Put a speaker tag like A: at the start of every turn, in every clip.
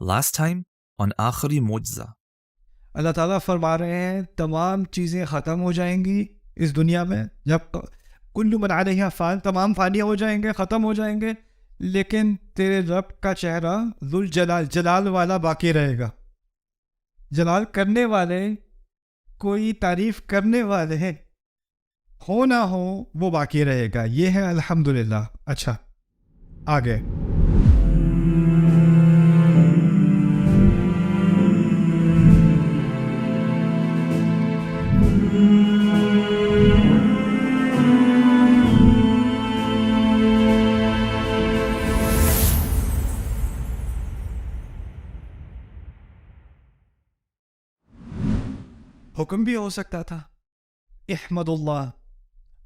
A: Last time on آخری معجزہ.
B: اللہ تعالیٰ فرما رہے ہیں تمام چیزیں ختم ہو جائیں گی اس دنیا میں، جب کل من علیہا فان، تمام فانی ہو جائیں گے، ختم ہو جائیں گے، لیکن تیرے رب کا چہرہ ذوالجلال، جلال والا باقی رہے گا. جلال کرنے والے، کوئی تعریف کرنے والے ہو نہ ہو، وہ باقی رہے گا. یہ ہے الحمدللہ. اچھا آگے. حکم بھی ہو سکتا تھا احمد اللہ،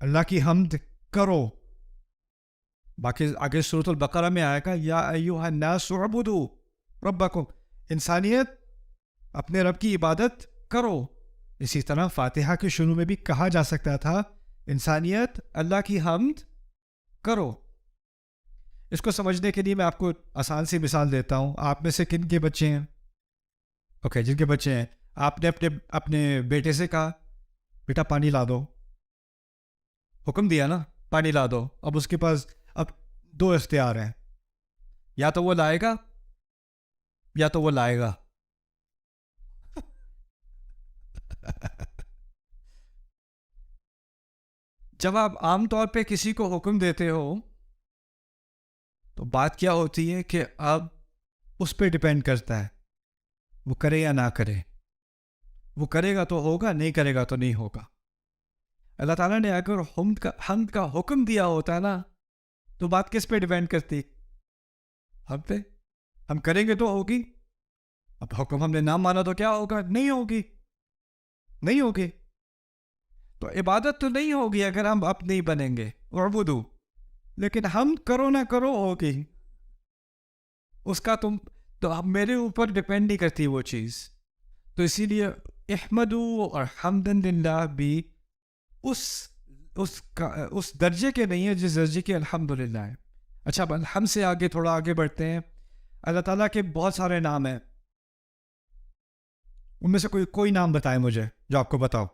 B: اللہ کی حمد کرو. باقی آگے سورۃ البقرہ میں آئے گا یا ایھا الناس اعبدوا ربکم، انسانیت اپنے رب کی عبادت کرو. اسی طرح فاتحہ کے شروع میں بھی کہا جا سکتا تھا انسانیت اللہ کی حمد کرو. اس کو سمجھنے کے لیے میں آپ کو آسان سی مثال دیتا ہوں. آپ میں سے کن کے بچے ہیں؟ اوکے، جن کے بچے ہیں، آپ نے اپنے بیٹے سے کہا بیٹا پانی لا دو، حکم دیا نا پانی لا دو. اب اس کے پاس اب دو اختیار ہیں، یا تو وہ لائے گا یا تو وہ لائے گا. جب آپ عام طور پہ کسی کو حکم دیتے ہو تو بات کیا ہوتی ہے کہ اب اس پہ ڈیپینڈ کرتا ہے وہ کرے یا نہ کرے. وہ کرے گا تو ہوگا، نہیں کرے گا تو نہیں ہوگا. اللہ تعالیٰ نے اگر حمد کا حکم دیا ہوتا ہے نا تو بات کس پہ ڈیپینڈ کرتی؟ ہم پہ. ہم کریں گے تو ہوگی. اب حکم ہم نے نہ مانا تو کیا ہوگا؟ نہیں ہوگی، نہیں ہوگی. تو عبادت تو نہیں ہوگی اگر ہم اب نہیں بنیں گے اعبدو. لیکن ہم کرو نہ کرو ہوگی. اس کا تم تو اب میرے اوپر ڈیپینڈ نہیں کرتی وہ چیز. تو اسی لیے احمدو اور حمدن للہ بھی اس درجے کے نہیں ہے جس درجے کے الحمدللہ ہے. اچھا اب الحمد سے آگے تھوڑا آگے بڑھتے ہیں. اللہ تعالیٰ کے بہت سارے نام ہیں، ان میں سے کوئی نام بتائے مجھے جو آپ کو بتاؤ.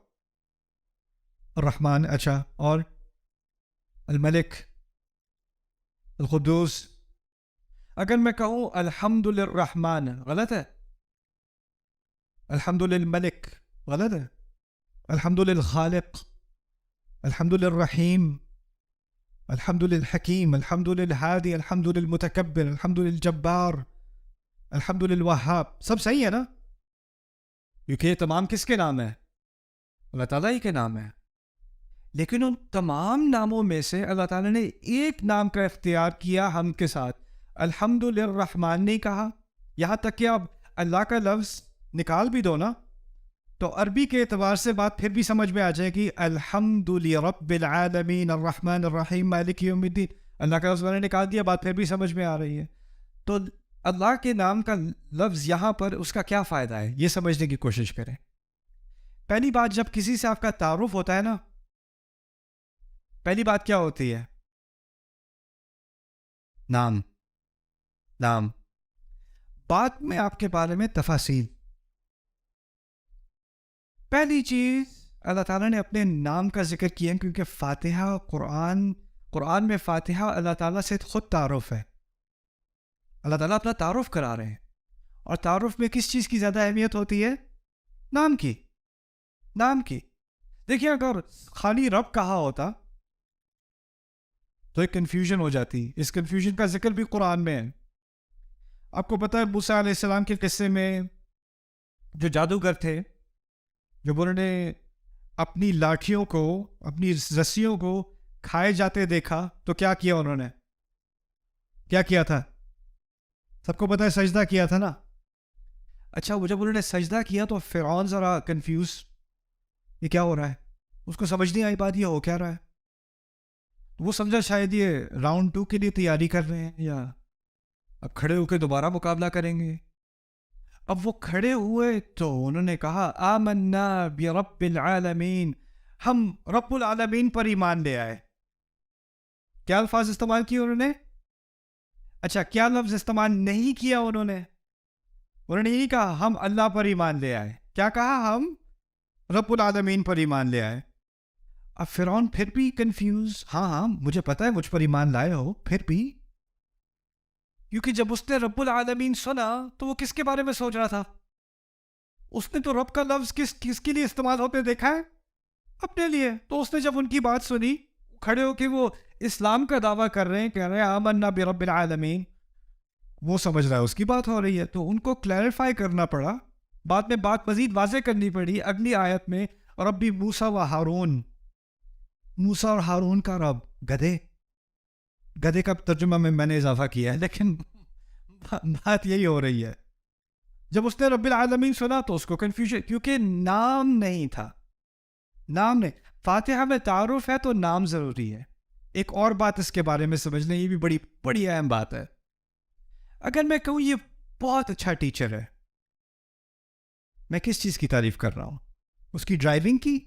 B: الرحمن، اچھا، اور الملک، القدوس. اگر میں کہوں الحمد للرحمن غلط ہے؟ الحمد للملک غلط ہے؟ الحمد للخالق، الحمد للرحیم، الحمد للحکیم، الحمد للہادی، الحمد للمتکبر، الحمد للجبار، الحمد للوہاب. سب صحیح ہے نا؟ کیونکہ یہ تمام کس کے نام ہیں؟ اللہ تعالیٰ ہی کے نام ہیں. لیکن ان تمام ناموں میں سے اللہ تعالیٰ نے ایک نام کا اختیار کیا ہم کے ساتھ. الحمد للرحمن نہیں کہا. یہاں تک کہ اب اللہ کا لفظ نکال بھی دو نا تو عربی کے اعتبار سے بات پھر بھی سمجھ میں آ جائے گی. الحمد لرب العالمین الرحمن الرحیم مالک یوم الدین. اللہ کا لفظ میں نے نکال دیا، بات پھر بھی سمجھ میں آ رہی ہے. تو اللہ کے نام کا لفظ یہاں پر اس کا کیا فائدہ ہے یہ سمجھنے کی کوشش کریں. پہلی بات، جب کسی سے آپ کا تعارف ہوتا ہے نا، پہلی بات کیا ہوتی ہے؟ نام. بعد میں آپ کے بارے میں تفاصیل. پہلی چیز اللہ تعالیٰ نے اپنے نام کا ذکر کیا کیونکہ فاتحہ قرآن میں فاتحہ اللہ تعالیٰ سے خود تعارف ہے. اللہ تعالیٰ اپنا تعارف کرا رہے ہیں، اور تعارف میں کس چیز کی زیادہ اہمیت ہوتی ہے؟ نام کی. دیکھیے اگر خالی رب کہا ہوتا تو ایک کنفیوژن ہو جاتی. اس کنفیوژن کا ذکر بھی قرآن میں ہے. آپ کو پتہ ہے موسیٰ علیہ السلام کے قصے میں جو جادوگر تھے، جب انہوں نے اپنی لاٹھیوں کو، اپنی رسیوں کو کھائے جاتے دیکھا تو کیا کیا انہوں نے؟ کیا کیا تھا؟ سب کو پتہ ہے سجدہ کیا تھا نا. اچھا وہ جب انہوں نے سجدہ کیا تو فرعون ذرا کنفیوز، یہ کیا ہو رہا ہے؟ اس کو سمجھ نہیں آئی بات یہ ہو کیا رہا ہے. وہ سمجھا شاید یہ راؤنڈ 2 کے لیے تیاری کر رہے ہیں یا اب کھڑے ہو کے دوبارہ مقابلہ کریں گے. اب وہ کھڑے ہوئے تو انہوں نے کہا آمنا برب العالمین، ہم رب العالمین پر ایمان لے آئے. کیا الفاظ استعمال کیے انہوں نے؟ اچھا کیا لفظ استعمال نہیں کیا انہوں نے؟ انہوں نے نہیں کہا ہم اللہ پر ایمان لے آئے. کیا کہا؟ ہم رب العالمین پر ایمان لے آئے. اب فرعون پھر بھی کنفیوز. ہاں مجھے پتا ہے مجھ پر ایمان لائے ہو، پھر بھی کیونکہ جب اس نے رب العالمین سنا تو وہ کس کے بارے میں سوچ رہا تھا؟ اس نے تو رب کا لفظ کس کے لیے استعمال ہوتے دیکھا ہے؟ اپنے لیے. تو اس نے جب ان کی بات سنی، کھڑے ہو کے وہ اسلام کا دعویٰ کر رہے ہیں، کہہ رہے ہیں آمنا برب العالمین، وہ سمجھ رہا ہے اس کی بات ہو رہی ہے. تو ان کو کلیریفائی کرنا پڑا، بعد میں بات مزید واضح کرنی پڑی اگلی آیت میں. ربی موسیٰ و ہارون، موسیٰ اور ہارون کا رب. گدھے کا ترجمہ میں نے اضافہ کیا ہے، لیکن بات یہی ہو رہی ہے. جب اس نے رب العالمین سنا تو اس کو کنفیوژن، کیونکہ نام نہیں تھا. نام نہیں. فاتحہ میں تعارف ہے تو نام ضروری ہے. ایک اور بات اس کے بارے میں سمجھ لیں، یہ بھی بڑی بڑی اہم بات ہے. اگر میں کہوں یہ بہت اچھا ٹیچر ہے، میں کس چیز کی تعریف کر رہا ہوں؟ اس کی ڈرائیونگ کی،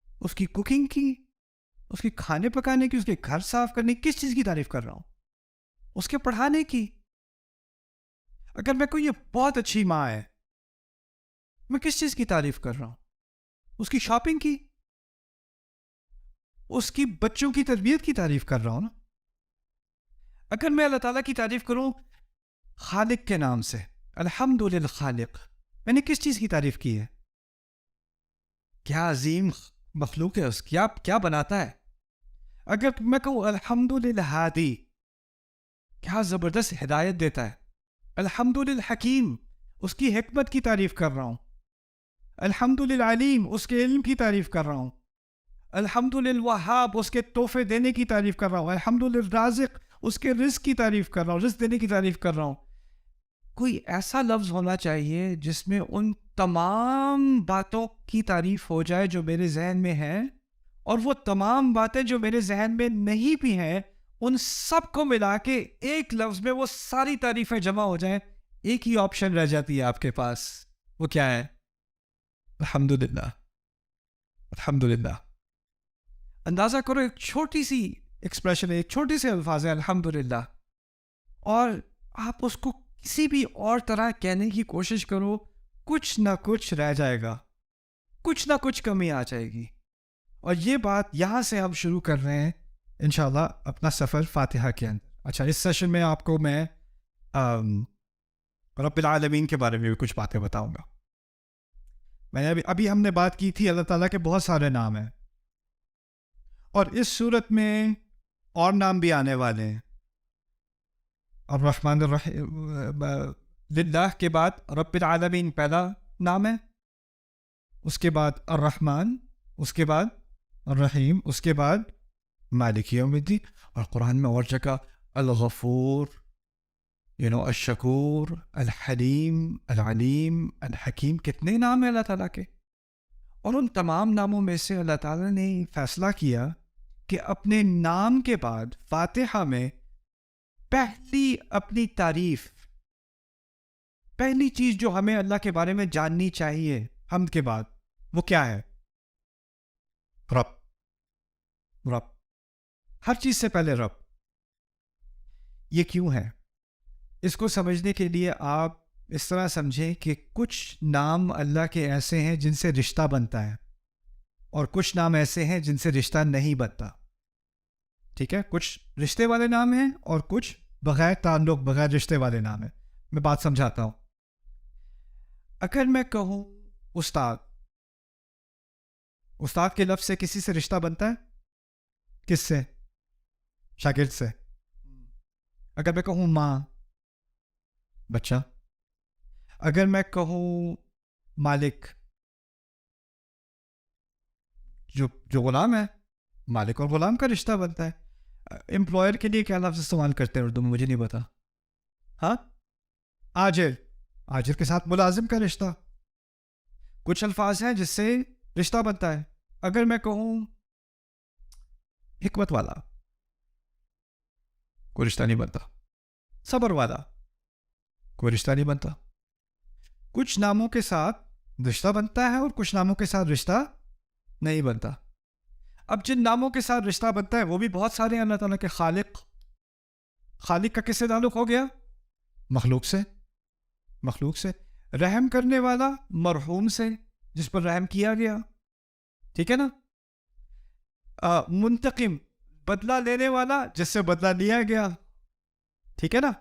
B: اس کی کوکنگ کی، اس کی کھانے پکانے کی، اس کے گھر صاف کرنے کی؟ کس چیز کی تعریف کر رہا ہوں؟ اس کے پڑھانے کی. اگر میں کہوں یہ بہت اچھی ماں ہے، میں کس چیز کی تعریف کر رہا ہوں؟ اس کی شاپنگ کی، اس کی بچوں کی تربیت کی تعریف کر رہا ہوں نا. اگر میں اللہ تعالیٰ کی تعریف کروں خالق کے نام سے، الحمد للخالق، میں نے کس چیز کی تعریف کی ہے؟ کیا عظیم مخلوق ہے اس کی، کیا بناتا ہے. اگر میں کہوں الحمد للہادی، کیا زبردست ہدایت دیتا ہے. الحمد للحکیم، اس کی حکمت کی تعریف کر رہا ہوں. الحمد للعلیم، اس کے علم کی تعریف کر رہا ہوں. الحمد للوہاب، اس کے تحفے دینے کی تعریف کر رہا ہوں. الحمد للرازق، اس کے رزق کی تعریف کر رہا ہوں، رزق دینے کی تعریف کر رہا ہوں. کوئی ایسا لفظ ہونا چاہیے جس میں ان تمام باتوں کی تعریف ہو جائے جو میرے ذہن میں ہیں، اور وہ تمام باتیں جو میرے ذہن میں نہیں بھی ہیں ان سب کو ملا کے ایک لفظ میں وہ ساری تعریفیں جمع ہو جائیں. ایک ہی آپشن رہ جاتی ہے آپ کے پاس. وہ کیا ہے؟ الحمدللہ. الحمدللہ. اندازہ کرو، ایک چھوٹی سی ایکسپریشن ہے، ایک چھوٹی سی الفاظ ہے الحمدللہ، اور آپ اس کو کسی بھی اور طرح کہنے کی کوشش کرو، کچھ نہ کچھ رہ جائے گا، کچھ نہ کچھ کمی آ جائے گی. اور یہ بات یہاں سے ہم شروع کر رہے ہیں انشاءاللہ اپنا سفر فاتحہ کے اندر. اچھا، اس سیشن میں آپ کو میں رب العالمین کے بارے میں بھی کچھ باتیں بتاؤں گا. میں نے ابھی ہم نے بات کی تھی اللہ تعالیٰ کے بہت سارے نام ہیں، اور اس صورت میں اور نام بھی آنے والے ہیں. الرحمن الرحیم، للہ کے بعد رب العالمین پہلا نام ہے، اس کے بعد الرحمن، اس کے بعد الرحیم، اس کے بعد مالک یوم الدین. اور قرآن میں اور جگہ الغفور، الشکور، الحلیم، العلیم، الحکیم. کتنے نام ہیں اللہ تعالیٰ کے. اور ان تمام ناموں میں سے اللہ تعالیٰ نے فیصلہ کیا کہ اپنے نام کے بعد فاتحہ میں پہلی اپنی تعریف، پہلی چیز جو ہمیں اللہ کے بارے میں جاننی چاہیے حمد کے بعد، وہ کیا ہے؟ رب. ہر چیز سے پہلے رب. یہ کیوں ہے؟ اس کو سمجھنے کے لیے آپ اس طرح سمجھیں کہ کچھ نام اللہ کے ایسے ہیں جن سے رشتہ بنتا ہے، اور کچھ نام ایسے ہیں جن سے رشتہ نہیں بنتا. ٹھیک ہے؟ کچھ رشتے والے نام ہیں اور کچھ بغیر تعلق، بغیر رشتے والے نام ہیں. میں بات سمجھاتا ہوں. اگر میں کہوں استاد، استاد کے لفظ سے کسی سے رشتہ بنتا ہے؟ کس سے؟ شاگرد سے. اگر میں کہوں ماں، بچہ. اگر میں کہوں مالک، جو غلام ہے، مالک اور غلام کا رشتہ بنتا ہے. امپلائر کے لیے کیا لفظ استعمال کرتے ہیں اردو میں؟ مجھے نہیں پتا. ہاں، آجر، آجر کے ساتھ ملازم کا رشتہ. کچھ الفاظ ہیں جس سے رشتہ بنتا ہے. اگر میں کہوں حکمت والا، کوئی رشتہ نہیں بنتا. صبر والا، کوئی رشتہ نہیں بنتا. کچھ ناموں کے ساتھ رشتہ بنتا ہے اور کچھ ناموں کے ساتھ رشتہ نہیں بنتا. اب جن ناموں کے ساتھ رشتہ بنتا ہے وہ بھی بہت سارے ہیں. اللہ تعالیٰ کے خالق، خالق کا کس سے تعلق ہو گیا؟ مخلوق سے. مخلوق سے. رحم کرنے والا مرحوم سے جس پر رحم کیا گیا. ٹھیک ہے نا. منتقم بدلہ لینے والا جس سے بدلہ لیا گیا. ٹھیک ہے نا.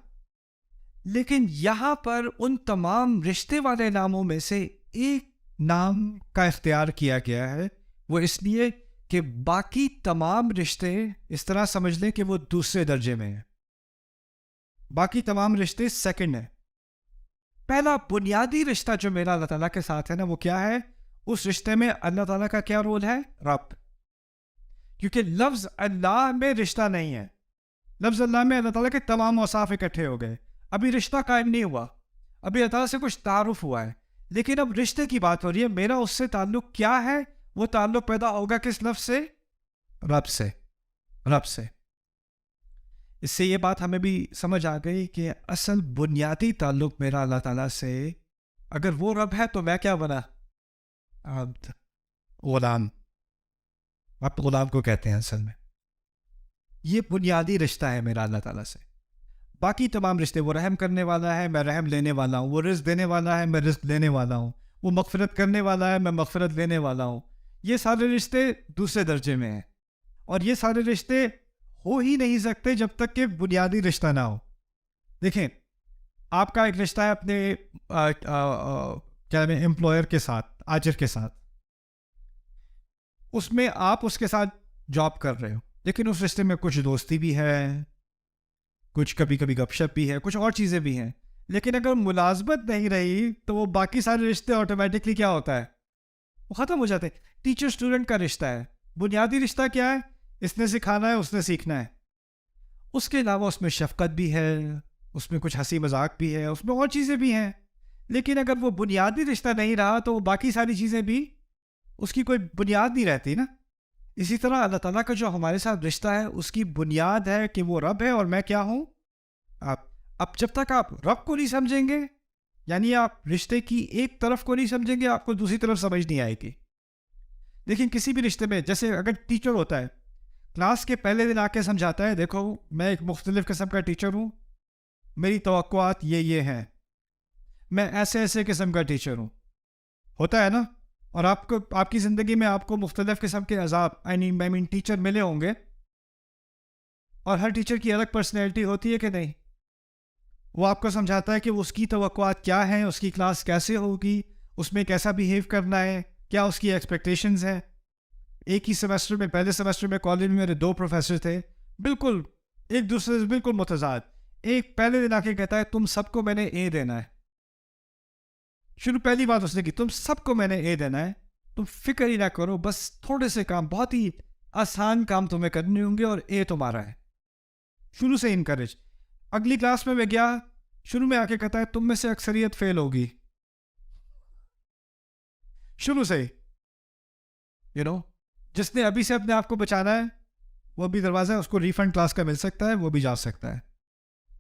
B: لیکن یہاں پر ان تمام رشتے والے ناموں میں سے ایک نام کا اختیار کیا گیا ہے. وہ اس لیے کہ باقی تمام رشتے اس طرح سمجھ لیں کہ وہ دوسرے درجے میں ہیں. باقی تمام رشتے سیکنڈ ہیں. پہلا بنیادی رشتہ جو میرا اللہ تعالیٰ کے ساتھ ہے نا وہ کیا ہے؟ اس رشتے میں اللہ تعالیٰ کا کیا رول ہے؟ رب. کیونکہ لفظ اللہ میں رشتہ نہیں ہے. لفظ اللہ میں اللہ تعالیٰ کے تمام اوصاف اکٹھے ہو گئے. ابھی رشتہ قائم نہیں ہوا, ابھی اللہ تعالیٰ سے کچھ تعارف ہوا ہے, لیکن اب رشتے کی بات ہو رہی ہے. میرا اس سے تعلق کیا ہے؟ وہ تعلق پیدا ہوگا کس لفظ سے؟ رب سے. رب سے. اس سے یہ بات ہمیں بھی سمجھ آ گئی کہ اصل بنیادی تعلق میرا اللہ تعالیٰ سے, اگر وہ رب ہے تو میں کیا بنا؟ عبد, غلام. آپ غلام کو کہتے ہیں اصل میں. یہ بنیادی رشتہ ہے میرا اللہ تعالیٰ سے. باقی تمام رشتے, وہ رحم کرنے والا ہے, میں رحم لینے والا ہوں. وہ رزق دینے والا ہے, میں رزق لینے والا ہوں. وہ مغفرت کرنے والا ہے, میں مغفرت لینے والا ہوں. یہ سارے رشتے دوسرے درجے میں ہیں, اور یہ سارے رشتے ہو ہی نہیں سکتے جب تک کہ بنیادی رشتہ نہ ہو. دیکھیں, آپ کا ایک رشتہ ہے اپنے کیا امپلائر کے ساتھ, آجر کے ساتھ. اس میں آپ اس کے ساتھ جاب کر رہے ہو, لیکن اس رشتے میں کچھ دوستی بھی ہے, کچھ کبھی کبھی گپ شپ بھی ہے, کچھ اور چیزیں بھی ہیں. لیکن اگر ملازمت نہیں رہی تو وہ باقی سارے رشتے آٹومیٹکلی کیا ہوتا ہے؟ وہ ختم ہو جاتے ہیں. ٹیچر اسٹوڈنٹ کا رشتہ ہے, بنیادی رشتہ کیا ہے؟ اس نے سکھانا ہے, اس نے سیکھنا ہے. اس کے علاوہ اس میں شفقت بھی ہے, اس میں کچھ ہنسی مذاق بھی ہے, اس میں اور چیزیں بھی ہیں. لیکن اگر وہ بنیادی رشتہ نہیں رہا تو وہ باقی ساری چیزیں بھی, اس کی کوئی بنیاد نہیں رہتی نا. اسی طرح اللہ تعالیٰ کا جو ہمارے ساتھ رشتہ ہے اس کی بنیاد ہے کہ وہ رب ہے اور میں کیا ہوں؟ آپ. اب جب تک آپ رب کو نہیں سمجھیں گے, یعنی آپ رشتے کی ایک طرف کو نہیں سمجھیں گے, آپ کو دوسری طرف سمجھ نہیں آئے گی. لیکن کسی بھی رشتے میں, جیسے اگر ٹیچر ہوتا ہے, کلاس کے پہلے دن آ کے سمجھاتا ہے, دیکھو میں ایک مختلف قسم کا ٹیچر ہوں, میری توقعات یہ ہیں, میں ایسے ایسے قسم کا ٹیچر ہوں. ہوتا ہے نا. اور آپ کو, آپ کی زندگی میں آپ کو مختلف قسم کے عذاب, I mean ٹیچر ملے ہوں گے, اور ہر ٹیچر کی الگ پرسنالٹی ہوتی ہے کہ نہیں. وہ آپ کو سمجھاتا ہے کہ اس کی توقعات کیا ہیں, اس کی کلاس کیسے ہوگی, اس میں کیسا بیہیو کرنا ہے, کیا اس کی ایکسپیکٹیشنز ہیں. ایک ہی سیمسٹر میں, پہلے سیمسٹر میں کالج میں میرے 2 پروفیسر تھے, بالکل ایک دوسرے سے بالکل متضاد. ایک پہلے دن آ کے کہتا ہے تم سب کو میں نے اے دینا ہے. پہلی بات اس نے کی, تم سب کو میں نے اے دینا ہے, تم فکر ہی نہ کرو, بس تھوڑے سے کام, بہت ہی آسان کام تمہیں کرنے ہوں گے اور اے تمہارا ہے. شروع سے انکریج. اگلی کلاس میں گیا, شروع میں آ کے کہتا ہے تم میں سے اکثریت فیل ہوگی. شروع سے ہی جس نے ابھی سے اپنے آپ کو بچانا ہے وہ بھی دروازہ ہے, اس کو ریفنڈ کلاس کا مل سکتا ہے, وہ بھی جا سکتا ہے.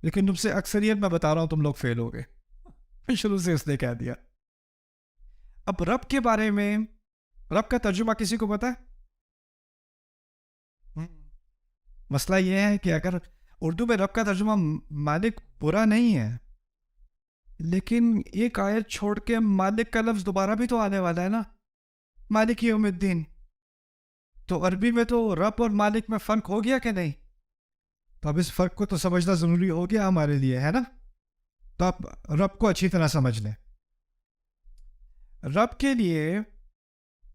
B: لیکن تم سے اکثریت میں بتا رہا ہوں تم لوگ فیل ہو گئے. شروع سے اس نے کہہ دیا. اب رب کے بارے میں, رب کا ترجمہ کسی کو پتا ہے؟ مسئلہ یہ ہے کہ اگر اردو میں رب کا ترجمہ مالک برا نہیں ہے, لیکن ایک آیت چھوڑ کے مالک کا لفظ دوبارہ بھی تو آنے والا ہے نا, مالک یوم الدین. تو عربی میں تو رب اور مالک میں فرق ہو گیا کہ نہیں؟ تو اب اس فرق کو تو سمجھنا ضروری ہو گیا ہمارے لیے, ہے نا. تو آپ رب کو اچھی طرح سمجھ لیں. رب کے لیے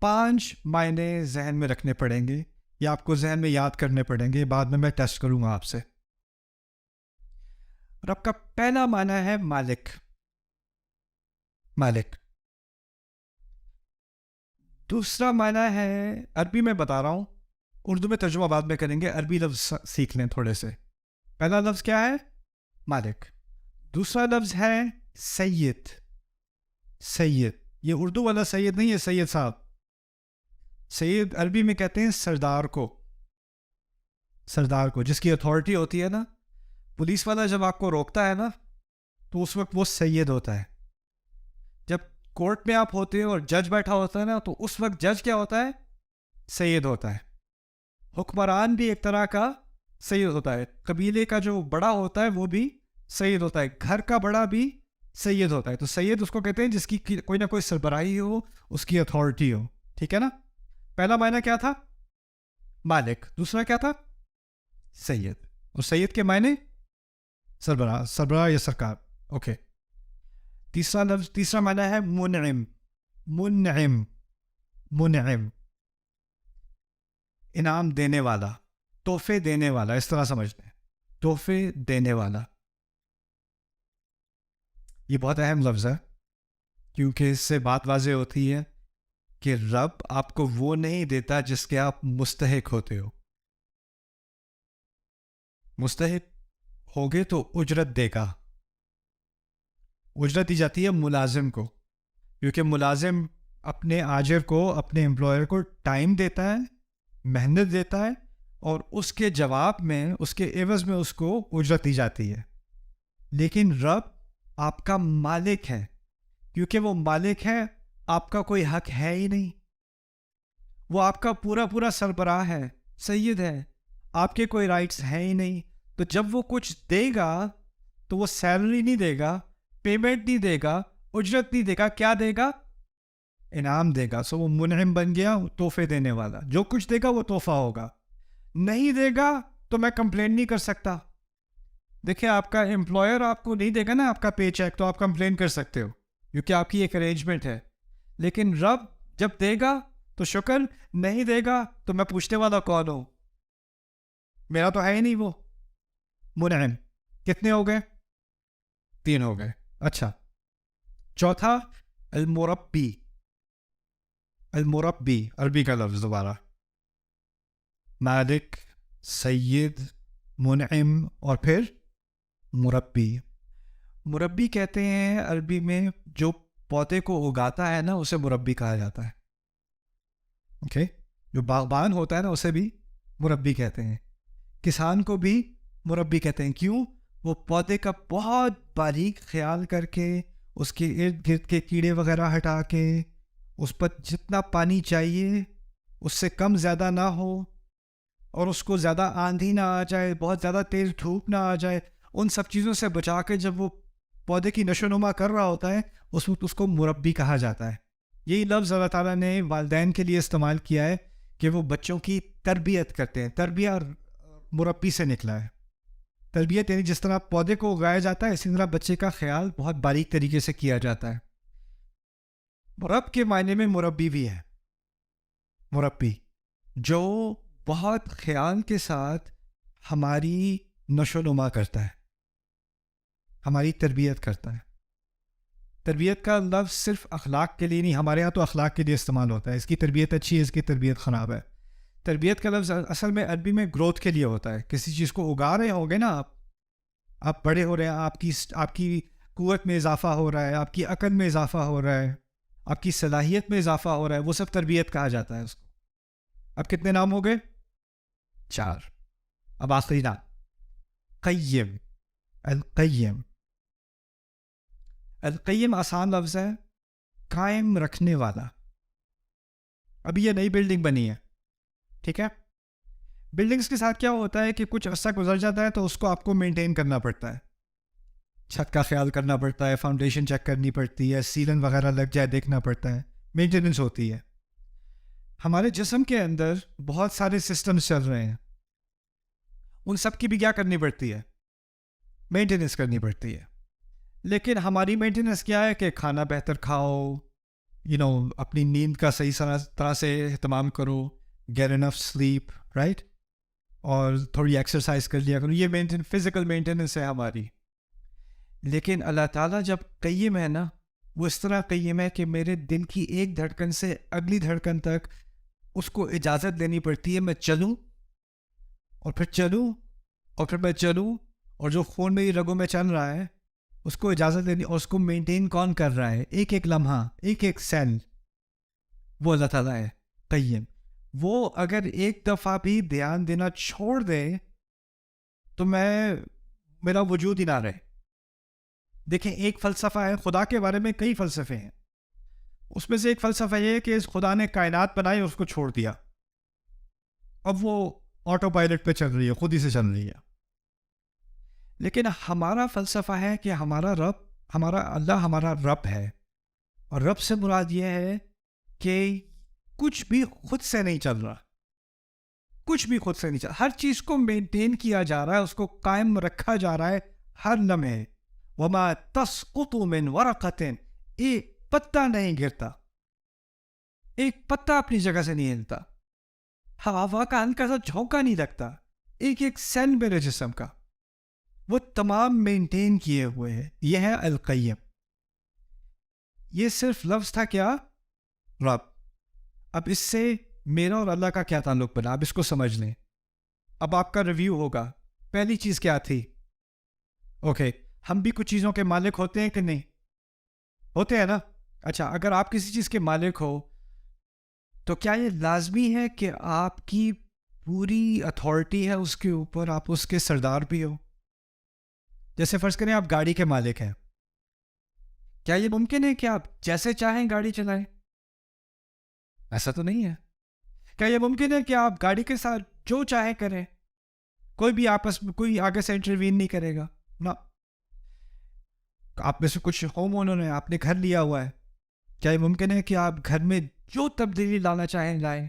B: 5 معنی ذہن میں رکھنے پڑیں گے, یا آپ کو ذہن میں یاد کرنے پڑیں گے, بعد میں ٹیسٹ کروں گا آپ سے. رب کا پہلا معنی ہے مالک. مالک. دوسرا معنی ہے, عربی میں بتا رہا ہوں, اردو میں ترجمہ بعد میں کریں گے, عربی لفظ سیکھ لیں تھوڑے سے. پہلا لفظ کیا ہے؟ مالک. دوسرا لفظ ہے سید. سید, یہ اردو والا سید نہیں ہے, سید صاحب. سید عربی میں کہتے ہیں سردار کو. سردار کو, جس کی اتھارٹی ہوتی ہے نا. پولیس والا جب آپ کو روکتا ہے نا تو اس وقت وہ سید ہوتا ہے. جب کورٹ میں آپ ہوتے ہیں اور جج بیٹھا ہوتا ہے نا تو اس وقت جج کیا ہوتا ہے؟ سید ہوتا ہے. حکمران بھی ایک طرح کا سید ہوتا ہے. قبیلے کا جو بڑا ہوتا ہے وہ بھی سید ہوتا ہے. گھر کا بڑا بھی سید ہوتا ہے. تو سید اس کو کہتے ہیں جس کی کوئی نہ کوئی سربراہی ہو, اس کی اتھارٹی ہو. ٹھیک ہے نا. پہلا معنی کیا تھا؟ مالک. دوسرا کیا تھا؟ سید. اور سید کے معنی سربراہ, سربراہ یا سرکار. اوکے. تیسرا معنی ہے منعم. منعم, منعم انعام دینے والا, تحفے دینے والا, اس طرح سمجھتے ہیں, تحفے دینے والا. یہ بہت اہم لفظ ہے کیونکہ اس سے بات واضح ہوتی ہے کہ رب آپ کو وہ نہیں دیتا جس کے آپ مستحق ہوتے ہو. مستحق ہوگے تو اجرت دے گا. اجرت دی جاتی ہے ملازم کو, کیونکہ ملازم اپنے آجر کو, اپنے امپلائر کو ٹائم دیتا ہے, محنت دیتا ہے, اور اس کے جواب میں, اس کے عوض میں اس کو اجرت دی جاتی ہے. لیکن رب آپ کا مالک ہے. کیونکہ وہ مالک ہے, آپ کا کوئی حق ہے ہی نہیں. وہ آپ کا پورا سربراہ ہے, سید ہے, آپ کے کوئی رائٹس ہیں ہی نہیں. تو جب وہ کچھ دے گا تو وہ سیلری نہیں دے گا, پیمنٹ نہیں دے گا, اجرت نہیں دے گا. کیا دے گا؟ انعام دے گا. سو وہ منعم بن گیا, تحفے دینے والا. جو کچھ دے گا وہ تحفہ ہوگا. نہیں دے گا تو میں کمپلین نہیں کر سکتا. دیکھیں, آپ کا امپلائر آپ کو نہیں دے گا نا آپ کا پے چیک, تو آپ کمپلین کر سکتے ہو کیونکہ آپ کی ایک ارینجمنٹ ہے. لیکن رب جب دے گا تو شکر, نہیں دے گا تو میں پوچھنے والا کون ہوں؟ میرا تو ہے ہی نہیں وہ. منعم. کتنے ہو گئے؟ 3 ہو گئے. اچھا, چوتھا المربی. المربی عربی کا لفظ دوبارہ. مالک, سید, منعم, اور پھر مربی. مربی کہتے ہیں عربی میں جو پودے کو اگاتا ہے نا, اسے مربی کہا جاتا ہے. اوکے. جو باغبان ہوتا ہے نا, اسے بھی مربی کہتے ہیں. کسان کو بھی مربی کہتے ہیں. کیوں؟ وہ پودے کا بہت باریک خیال کر کے, اس کے ارد گرد کے کیڑے وغیرہ ہٹا کے, اس پر جتنا پانی چاہیے اس سے کم زیادہ نہ ہو, اور اس کو زیادہ آندھی نہ آ جائے, بہت زیادہ تیز دھوپ نہ آ جائے, ان سب چیزوں سے بچا کے جب وہ پودے کی نشو نما کر رہا ہوتا ہے, اس وقت اس کو مربی کہا جاتا ہے. یہی لفظ اللہ تعالیٰ نے والدین کے لیے استعمال کیا ہے کہ وہ بچوں کی تربیت کرتے ہیں. تربیت مربی سے نکلا ہے. تربیت یعنی جس طرح پودے کو اگایا جاتا ہے, اسی طرح بچے کا خیال بہت باریک طریقے سے کیا جاتا ہے. رب کے معنی میں مربی بھی ہے. مربی جو بہت خیال کے ساتھ ہماری نشو نما کرتا ہے, ہماری تربیت کرتا ہے. تربیت کا لفظ صرف اخلاق کے لیے نہیں, ہمارے ہاں تو اخلاق کے لیے استعمال ہوتا ہے. اس کی تربیت اچھی ہے, اس کی تربیت خراب ہے. تربیت کا لفظ اصل میں عربی میں گروتھ کے لیے ہوتا ہے. کسی چیز کو اگا رہے ہوں گے نا آپ بڑے ہو رہے ہیں, آپ کی قوت میں اضافہ ہو رہا ہے, آپ کی عقل میں اضافہ ہو رہا ہے, آپ کی صلاحیت میں اضافہ ہو رہا ہے, وہ سب تربیت کہا جاتا ہے اس کو. اب کتنے نام ہو گئے؟ 4. اب آخری نام قیم. القیم. القیم آسان لفظ ہے, قائم رکھنے والا. ابھی یہ نئی بلڈنگ بنی ہے, ٹھیک ہے. بلڈنگز کے ساتھ کیا ہوتا ہے کہ کچھ عرصہ گزر جاتا ہے تو اس کو آپ کو مینٹین کرنا پڑتا ہے. چھت کا خیال کرنا پڑتا ہے, فاؤنڈیشن چیک کرنی پڑتی ہے, سیلن وغیرہ لگ جائے دیکھنا پڑتا ہے, مینٹیننس ہوتی ہے. ہمارے جسم کے اندر بہت سارے سسٹمز چل رہے ہیں, ان سب کی بھی کیا کرنی پڑتی ہے؟ مینٹیننس کرنی پڑتی ہے. لیکن ہماری مینٹیننس کیا ہے کہ کھانا بہتر کھاؤ, اپنی نیند کا صحیح طرح سے اہتمام کرو, گیٹ انف سلیپ, رائٹ, اور تھوڑی ایکسرسائز کر لیا کرو. یہ فزیکل مینٹیننس ہے ہماری. لیکن اللہ تعالیٰ جب قیم ہے نا, وہ اس طرح قیم ہے کہ میرے دل کی ایک دھڑکن سے اگلی دھڑکن تک اس کو اجازت دینی پڑتی ہے. میں چلوں اور پھر چلوں اور پھر میں چلوں, اور جو خون میری رگوں میں چل رہا ہے اس کو اجازت دینی, اور اس کو مینٹین کون کر رہا ہے؟ ایک ایک لمحہ, ایک ایک سیل, وہ اللہ تعالیٰ ہے قیم. وہ اگر ایک دفعہ بھی دھیان دینا چھوڑ دے تو میرا وجود ہی نہ رہے. دیکھیں, ایک فلسفہ ہے, خدا کے بارے میں کئی فلسفے ہیں, اس میں سے ایک فلسفہ یہ ہے کہ اس خدا نے کائنات بنائی اور اس کو چھوڑ دیا, اب وہ آٹو پائلٹ پہ چل رہی ہے, خود ہی سے چل رہی ہے. لیکن ہمارا فلسفہ ہے کہ ہمارا رب اللہ ہمارا رب ہے، اور رب سے مراد یہ ہے کہ کچھ بھی خود سے نہیں چل رہا، کچھ بھی خود سے نہیں چل رہا، ہر چیز کو مینٹین کیا جا رہا ہے، اس کو قائم رکھا جا رہا ہے ہر لمحے. وما تسقط من ورقۃ، ایک پتا نہیں گرتا، ایک پتا اپنی جگہ سے نہیں ہلتا، ہوا کا ہلکا سا جھونکا نہیں لگتا، ایک ایک سیل میرے جسم کا وہ تمام مینٹین کیے ہوئے ہیں. یہ ہے القیم. یہ صرف لفظ تھا کیا؟ رب. اب اس سے میرا اور اللہ کا کیا تعلق بنا؟ اب اس کو سمجھ لیں. اب آپ کا ریویو ہوگا. پہلی چیز کیا تھی؟ اوکے، ہم بھی کچھ چیزوں کے مالک ہوتے ہیں کہ نہیں؟ ہوتے ہیں نا. اچھا، اگر آپ کسی چیز کے مالک ہو تو کیا یہ لازمی ہے کہ آپ کی پوری اتھارٹی ہے اس کے اوپر، آپ اس کے سردار بھی ہو؟ جیسے فرض کریں آپ گاڑی کے مالک ہیں، کیا یہ ممکن ہے کہ آپ جیسے چاہیں گاڑی چلائیں؟ ایسا تو نہیں ہے. کیا یہ ممکن ہے کہ آپ گاڑی کے ساتھ جو چاہیں کریں، کوئی بھی آپس میں کوئی آگے سے انٹروین نہیں کرے گا؟ نہ. آپ میں سے کچھ ہوم اونر ہیں، آپ نے گھر لیا ہوا ہے، کیا یہ ممکن ہے کہ آپ گھر میں جو تبدیلی لانا چاہیں لائیں؟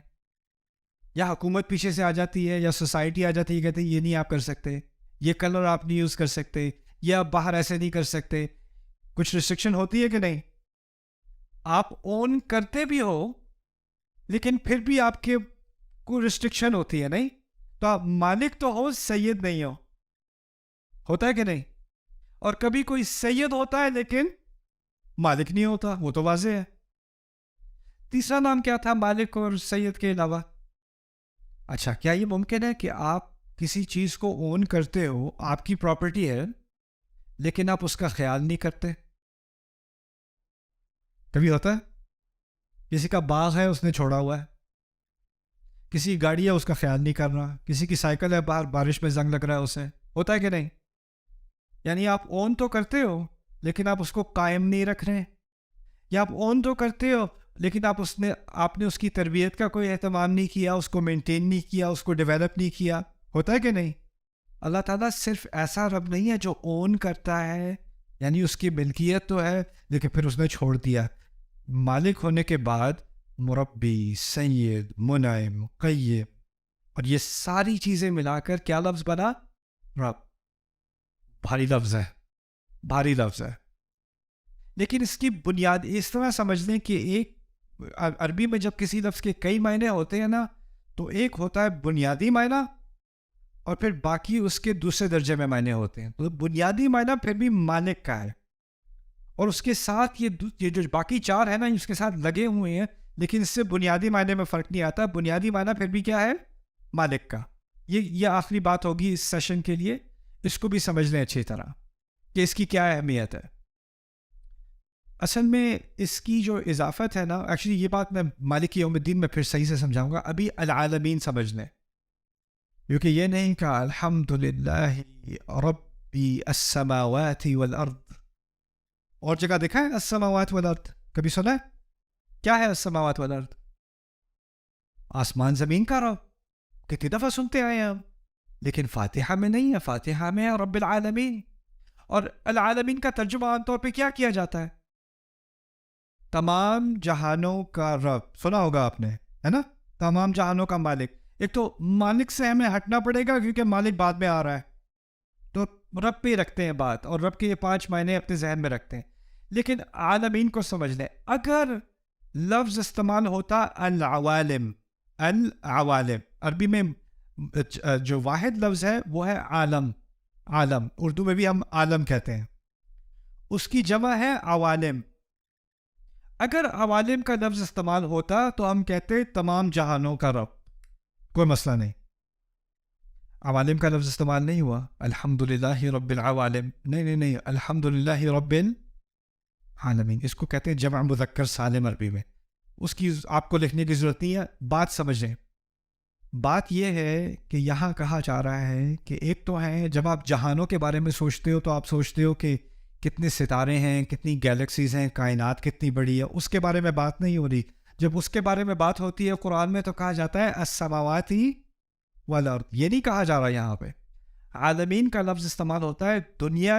B: یا حکومت پیچھے سے آ جاتی ہے، یا سوسائٹی آ جاتی ہے، کہتے ہیں یہ نہیں آپ کر سکتے، یہ کلر آپ نہیں یوز کر سکتے، یا آپ باہر ایسے نہیں کر سکتے؟ کچھ ریسٹرکشن ہوتی ہے کہ نہیں؟ آپ اون کرتے بھی ہو لیکن پھر بھی آپ کے کوئی ریسٹرکشن ہوتی ہے، نہیں؟ تو آپ مالک تو ہو، سید نہیں ہو. ہوتا ہے کہ نہیں؟ اور کبھی کوئی سید ہوتا ہے لیکن مالک نہیں ہوتا، وہ تو واضح ہے. تیسرا نام کیا تھا مالک اور سید کے علاوہ؟ اچھا، کیا یہ ممکن ہے کہ آپ کسی چیز کو اون کرتے ہو، آپ کی پراپرٹی ہے، لیکن آپ اس کا خیال نہیں کرتے؟ کبھی ہوتا ہے؟ کسی کا باغ ہے، اس نے چھوڑا ہوا ہے. کسی کی گاڑی ہے، اس کا خیال نہیں کر رہا. کسی کی سائیکل ہے، باہر بارش میں زنگ لگ رہا ہے اسے. ہوتا ہے کہ نہیں؟ یعنی آپ اون تو کرتے ہو لیکن آپ اس کو قائم نہیں رکھ رہے. یا آپ اون تو کرتے ہو لیکن آپ نے اس کی تربیت کا کوئی اہتمام نہیں کیا، اس کو مینٹین نہیں کیا، اس کو ڈیولپ نہیں کیا. ہوتا ہے کہ نہیں؟ اللہ تعالیٰ صرف ایسا رب نہیں ہے جو اون کرتا ہے، یعنی اس کی ملکیت تو ہے لیکن پھر اس نے چھوڑ دیا. مالک ہونے کے بعد مربی، سید، منعم، قیم، اور یہ ساری چیزیں ملا کر کیا لفظ بنا؟ رب. بھاری لفظ ہے، بھاری لفظ ہے. لیکن اس کی بنیاد اس طرح سمجھ لیں کہ ایک عربی میں جب کسی لفظ کے کئی معنی ہوتے ہیں نا، تو ایک ہوتا ہے بنیادی معنی اور پھر باقی اس کے دوسرے درجے میں معنی ہوتے ہیں. تو بنیادی معنی پھر بھی مالک کا ہے، اور اس کے ساتھ یہ جو باقی چار ہے نا، اس کے ساتھ لگے ہوئے ہیں، لیکن اس سے بنیادی معنی میں فرق نہیں آتا. بنیادی معنی پھر بھی کیا ہے؟ مالک کا. یہ آخری بات ہوگی اس سیشن کے لیے. اس کو بھی سمجھ لیں اچھی طرح کہ اس کی کیا اہمیت ہے. اصل میں اس کی جو اضافت ہے نا، ایکچولی یہ بات میں مالک یوم الدین میں پھر صحیح سے سمجھاؤں گا. ابھی العالمین سمجھ لیں، کیونکہ یہ نہیں کہا الحمدللہ ربی السماوات والارض. اور جگہ دیکھا ہے السماوات والارض؟ کبھی سنا ہے؟ کیا ہے السماوات والارض؟ آسمان زمین کا رب. کتنی دفعہ سنتے آئے ہم، لیکن فاتحہ میں نہیں ہے. فاتحہ میں ہے رب العالمین. اور العالمین کا ترجمہ عام طور پہ کیا کیا جاتا ہے؟ تمام جہانوں کا رب. سنا ہوگا آپ نے، ہے نا؟ تمام جہانوں کا مالک. ایک تو مالک سے ہمیں ہٹنا پڑے گا کیونکہ مالک بعد میں آ رہا ہے، تو رب پہ رکھتے ہیں بات، اور رب کے یہ 5 معنی اپنے ذہن میں رکھتے ہیں. لیکن عالمین کو سمجھ لیں. اگر لفظ استعمال ہوتا العوالم، العوالم عربی میں جو واحد لفظ ہے وہ ہے عالم. عالم اردو میں بھی ہم عالم کہتے ہیں، اس کی جمع ہے عوالم. اگر عوالم کا لفظ استعمال ہوتا تو ہم کہتے تمام جہانوں کا رب، کوئی مسئلہ نہیں. عوالم کا لفظ استعمال نہیں ہوا. الحمدللہ رب العوالم، نہیں، الحمدللہ رب العالمین. اس کو کہتے ہیں جمع مذکر سالم عربی میں. اس کی آپ کو لکھنے کی ضرورت نہیں ہے. بات سمجھیں. بات یہ ہے کہ یہاں کہا جا رہا ہے کہ ایک تو ہے جب آپ جہانوں کے بارے میں سوچتے ہو تو آپ سوچتے ہو کہ کتنے ستارے ہیں، کتنی گیلیکسیز ہیں، کائنات کتنی بڑی ہے. اس کے بارے میں بات نہیں ہو رہی. جب اس کے بارے میں بات ہوتی ہے قرآن میں تو کہا جاتا ہے السماوات والارض. یہ نہیں کہا جا رہا یہاں پہ. عالمین کا لفظ استعمال ہوتا ہے دنیا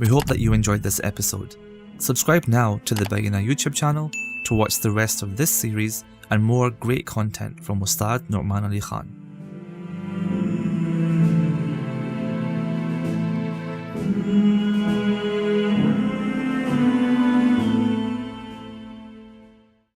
A: We hope that you enjoyed this episode. Subscribe now to the Bayina YouTube channel to watch the rest of this series and more great content from Ustad Nu'man Ali Khan.